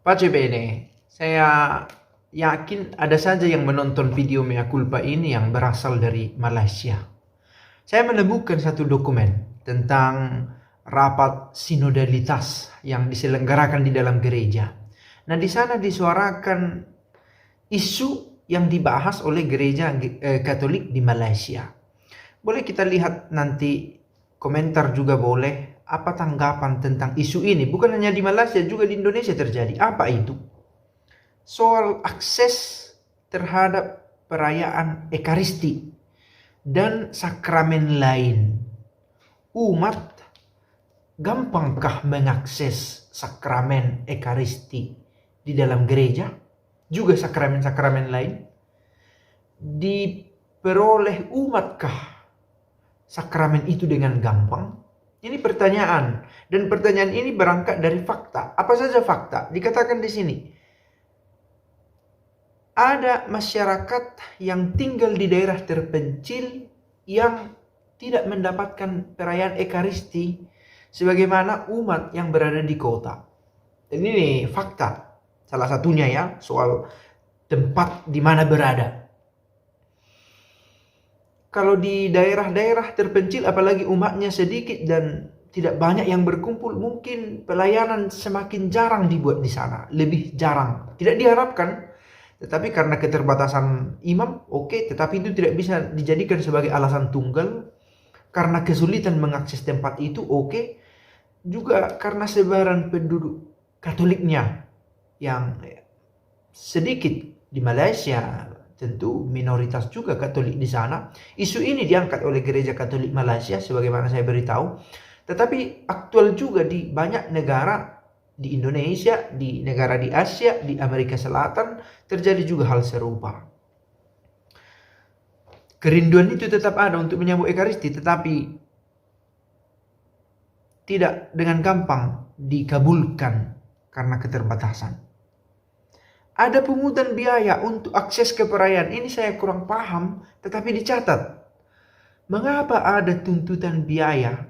Pace bene, saya yakin ada saja yang menonton video mea culpa ini yang berasal dari Malaysia. Saya menemukan satu dokumen tentang rapat sinodalitas yang diselenggarakan di dalam gereja. Nah, di sana disuarakan isu yang dibahas oleh gereja Katolik di Malaysia. Boleh kita lihat nanti komentar juga boleh. Apa tanggapan tentang isu ini? Bukan hanya di Malaysia, juga di Indonesia terjadi. Apa itu? Soal akses terhadap perayaan Ekaristi dan sakramen lain. Umat gampangkah mengakses sakramen Ekaristi di dalam gereja? Juga sakramen-sakramen lain? Diperoleh umatkah sakramen itu dengan gampang? Ini pertanyaan, dan pertanyaan ini berangkat dari fakta. Apa saja fakta? Dikatakan di sini, ada masyarakat yang tinggal di daerah terpencil yang tidak mendapatkan perayaan Ekaristi sebagaimana umat yang berada di kota. Dan ini fakta, salah satunya ya, soal tempat di mana berada. Kalau di daerah-daerah terpencil, apalagi umatnya sedikit dan tidak banyak yang berkumpul, mungkin pelayanan semakin jarang dibuat di sana, lebih jarang. Tidak diharapkan, tetapi karena keterbatasan imam, tetapi itu tidak bisa dijadikan sebagai alasan tunggal. Karena kesulitan mengakses tempat itu, juga karena sebaran penduduk Katoliknya yang sedikit di Malaysia. Tentu minoritas juga Katolik di sana. Isu ini diangkat oleh Gereja Katolik Malaysia sebagaimana saya beritahu. Tetapi aktual juga di banyak negara, di Indonesia, di negara di Asia, di Amerika Selatan terjadi juga hal serupa. Kerinduan itu tetap ada untuk menyambut Ekaristi, tetapi tidak dengan gampang dikabulkan karena keterbatasan. Ada pungutan biaya untuk akses ke perayaan. Ini saya kurang paham, tetapi dicatat. Mengapa ada tuntutan biaya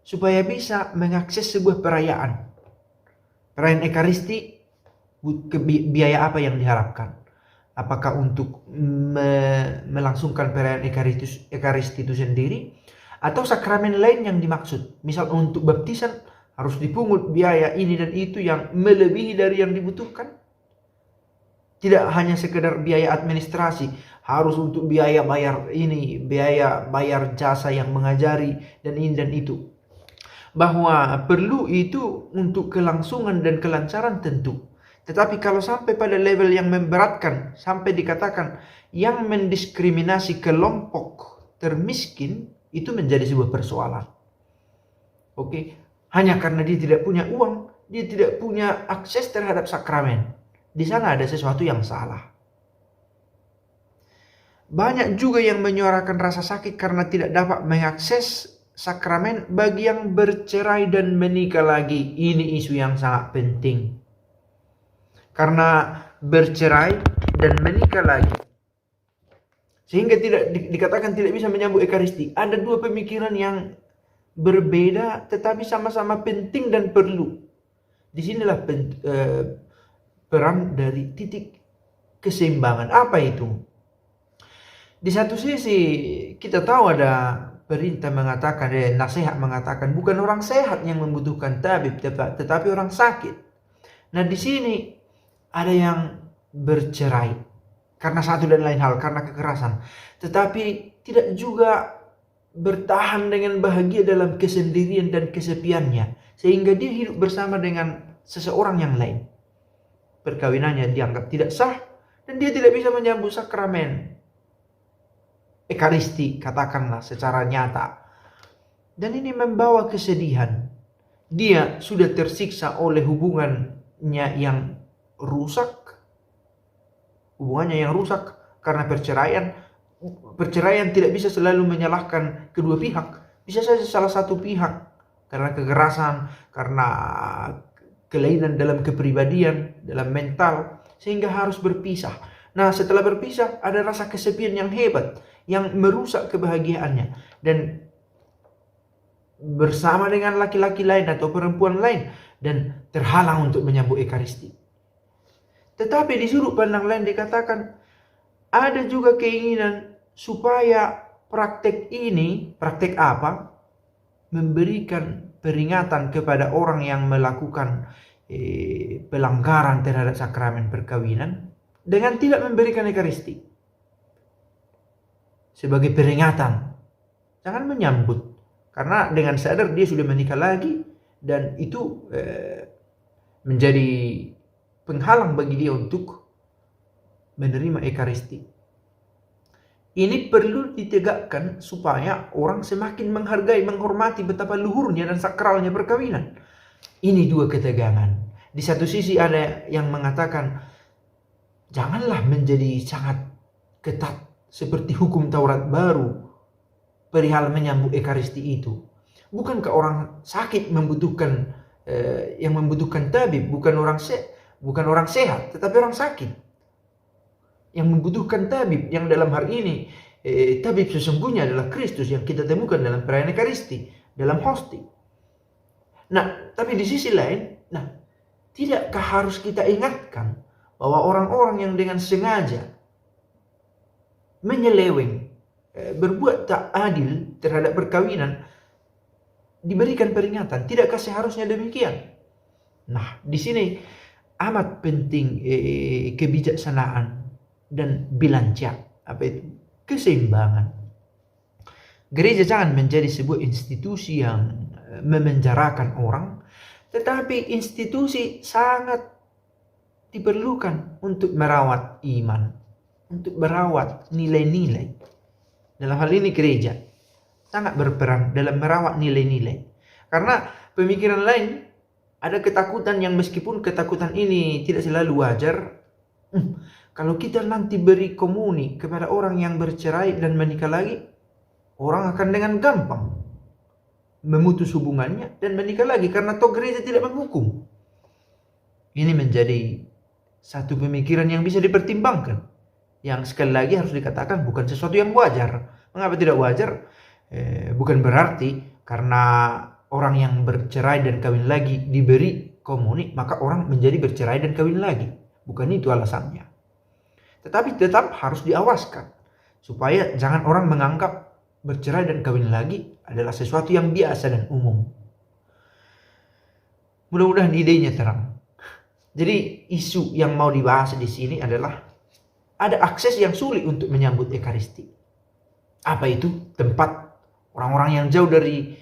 supaya bisa mengakses sebuah perayaan? Perayaan Ekaristi, biaya apa yang diharapkan? Apakah untuk melangsungkan perayaan Ekaristi itu sendiri? Atau sakramen lain yang dimaksud? Misal untuk baptisan harus dipungut biaya ini dan itu yang melebihi dari yang dibutuhkan? Tidak hanya sekedar biaya administrasi, harus untuk biaya bayar ini, biaya bayar jasa yang mengajari, dan ini dan itu. Bahwa perlu itu untuk kelangsungan dan kelancaran tentu. Tetapi kalau sampai pada level yang memberatkan, sampai dikatakan yang mendiskriminasi kelompok termiskin, itu menjadi sebuah persoalan. Hanya karena dia tidak punya uang, dia tidak punya akses terhadap sakramen. Di sana ada sesuatu yang salah. Banyak juga yang menyuarakan rasa sakit karena tidak dapat mengakses sakramen bagi yang bercerai dan menikah lagi. Ini isu yang sangat penting. Karena bercerai dan menikah lagi, sehingga tidak dikatakan tidak bisa menyambut Ekaristi. Ada dua pemikiran yang berbeda tetapi sama-sama penting dan perlu. Disinilah peran dari titik keseimbangan. Apa itu? Di satu sisi kita tahu ada perintah mengatakan, nasihat mengatakan bukan orang sehat yang membutuhkan tabib, tetapi orang sakit. Nah, di sini ada yang bercerai karena satu dan lain hal, karena kekerasan, tetapi tidak juga bertahan dengan bahagia dalam kesendirian dan kesepiannya, sehingga dia hidup bersama dengan seseorang yang lain. Perkawinannya dianggap tidak sah dan dia tidak bisa menyambut sakramen Ekaristi, katakanlah secara nyata. Dan ini membawa kesedihan. Dia sudah tersiksa oleh hubungannya yang rusak. Hubungannya yang rusak karena perceraian. Perceraian tidak bisa selalu menyalahkan kedua pihak. Bisa saja salah satu pihak karena kekerasan, karena kelainan dalam kepribadian, dalam mental, sehingga harus berpisah. Nah, setelah berpisah ada rasa kesepian yang hebat yang merusak kebahagiaannya, dan bersama dengan laki-laki lain atau perempuan lain, dan terhalang untuk menyambut Ekaristi. Tetapi di sudut pandang lain dikatakan ada juga keinginan supaya praktek ini, praktek apa? Memberikan peringatan kepada orang yang melakukan pelanggaran terhadap sakramen perkawinan dengan tidak memberikan ekaristi sebagai peringatan. Jangan menyambut, karena dengan sadar dia sudah menikah lagi dan itu menjadi penghalang bagi dia untuk menerima ekaristi. Ini perlu ditegakkan supaya orang semakin menghargai, menghormati betapa luhurnya dan sakralnya perkawinan. Ini dua ketegangan. Di satu sisi ada yang mengatakan janganlah menjadi sangat ketat seperti hukum Taurat baru perihal menyambut ekaristi itu. Bukankah orang sakit membutuhkan yang membutuhkan tabib, bukan orang sehat, tetapi orang sakit yang membutuhkan tabib, yang dalam hal ini tabib sesungguhnya adalah Kristus yang kita temukan dalam perayaan ekaristi, dalam hosti. Nah, tapi di sisi lain, tidakkah harus kita ingatkan bahwa orang-orang yang dengan sengaja menyeleweng, berbuat tak adil terhadap perkawinan diberikan peringatan? Tidakkah seharusnya demikian? Nah, di sini amat penting kebijaksanaan dan bilanca, keseimbangan. Gereja jangan menjadi sebuah institusi yang memenjarakan orang, tetapi institusi sangat diperlukan untuk merawat iman, untuk merawat nilai-nilai. Dalam hal ini gereja sangat berperan dalam merawat nilai-nilai. Karena pemikiran lain ada ketakutan yang meskipun ketakutan ini tidak selalu wajar. Kalau kita nanti beri komuni kepada orang yang bercerai dan menikah lagi, orang akan dengan gampang memutus hubungannya dan menikah lagi karena toh gereja tidak menghukum. Ini menjadi satu pemikiran yang bisa dipertimbangkan, yang sekali lagi harus dikatakan bukan sesuatu yang wajar. Mengapa tidak wajar? Bukan berarti karena orang yang bercerai dan kawin lagi diberi komuni maka orang menjadi bercerai dan kawin lagi. Bukan itu alasannya. Tetapi tetap harus diawaskan supaya jangan orang menganggap bercerai dan kawin lagi adalah sesuatu yang biasa dan umum. Mudah-mudahan idenya terang. Jadi isu yang mau dibahas di sini adalah ada akses yang sulit untuk menyambut ekaristi. Apa itu? Tempat orang-orang yang jauh dari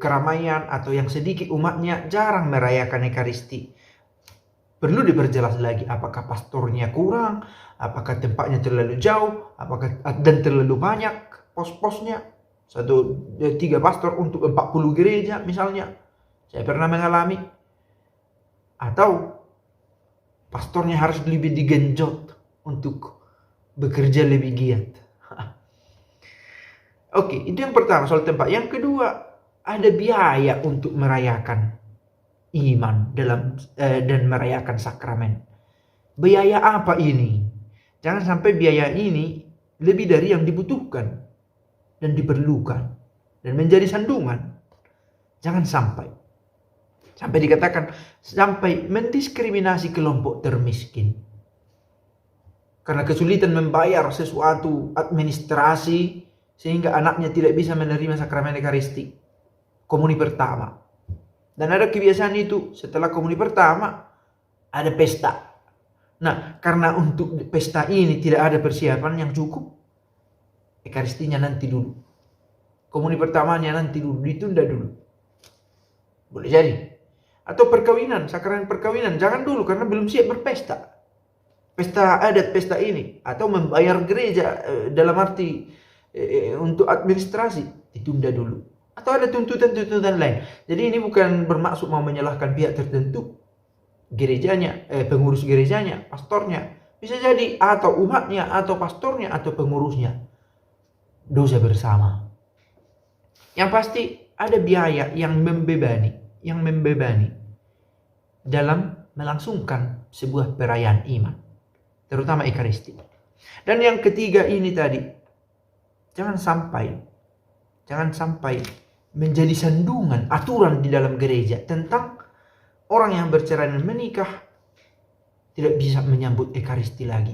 keramaian atau yang sedikit umatnya jarang merayakan ekaristi. Perlu diperjelas lagi, apakah pastornya kurang, apakah tempatnya terlalu jauh, apakah dan terlalu banyak pos-posnya. 3 pastor untuk 40 gereja misalnya. Saya pernah mengalami. Atau pastornya harus lebih digenjot untuk bekerja lebih giat. Oke, itu yang pertama soal tempat. Yang kedua, ada biaya untuk merayakan iman dan merayakan sakramen. Biaya apa ini? Jangan sampai biaya ini lebih dari yang dibutuhkan dan diperlukan dan menjadi sandungan. Jangan sampai dikatakan sampai mendiskriminasi kelompok termiskin karena kesulitan membayar sesuatu administrasi sehingga anaknya tidak bisa menerima sakramen ekaristi komuni pertama. Dan ada kebiasaan itu, setelah komuni pertama ada pesta. Nah, karena untuk pesta ini tidak ada persiapan yang cukup, ekaristinya nanti dulu, komuni pertamanya nanti dulu, ditunda dulu. Boleh jadi. Atau perkawinan, sakramen perkawinan, jangan dulu karena belum siap berpesta. Pesta adat, pesta ini. Atau membayar gereja dalam arti untuk administrasi, ditunda dulu. Atau ada tuntutan-tuntutan lain. Jadi ini bukan bermaksud mau menyalahkan pihak tertentu. Gerejanya, pengurus gerejanya, pastornya. Bisa jadi atau umatnya, atau pastornya, atau pengurusnya. Dosa bersama. Yang pasti ada biaya yang membebani dalam melangsungkan sebuah perayaan iman. Terutama ekaristi. Dan yang ketiga ini tadi. Jangan sampai menjadi sandungan aturan di dalam gereja tentang orang yang bercerai dan menikah tidak bisa menyambut Ekaristi lagi.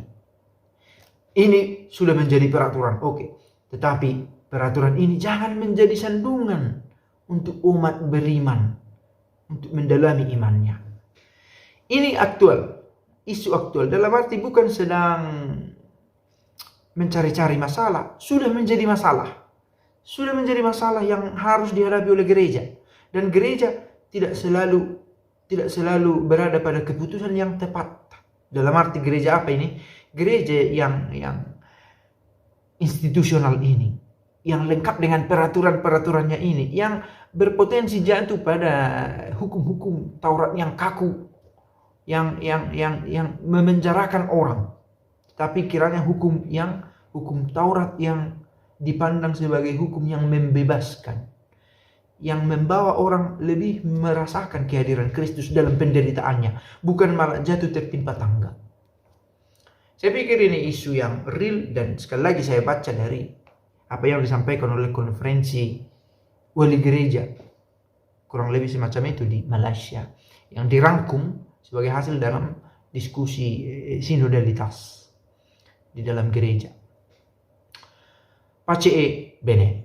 Ini sudah menjadi peraturan, oke. Tetapi peraturan ini jangan menjadi sandungan untuk umat beriman, untuk mendalami imannya. Ini aktual, isu aktual, dalam arti bukan sedang mencari-cari masalah, sudah menjadi masalah. Sudah menjadi masalah yang harus dihadapi oleh gereja. Dan gereja tidak selalu berada pada keputusan yang tepat. Dalam arti gereja apa ini? Gereja yang institusional ini, yang lengkap dengan peraturan-peraturannya ini, yang berpotensi jatuh pada hukum-hukum Taurat yang kaku, yang memenjarakan orang. Tapi kiranya hukum Taurat yang dipandang sebagai hukum yang membebaskan, yang membawa orang lebih merasakan kehadiran Kristus dalam penderitaannya, bukan malah jatuh tertimpa tangga. Saya pikir ini isu yang real, dan sekali lagi saya baca dari apa yang disampaikan oleh konferensi wali gereja, kurang lebih semacam itu di Malaysia, yang dirangkum sebagai hasil dalam diskusi sinodalitas di dalam gereja. Pace bene.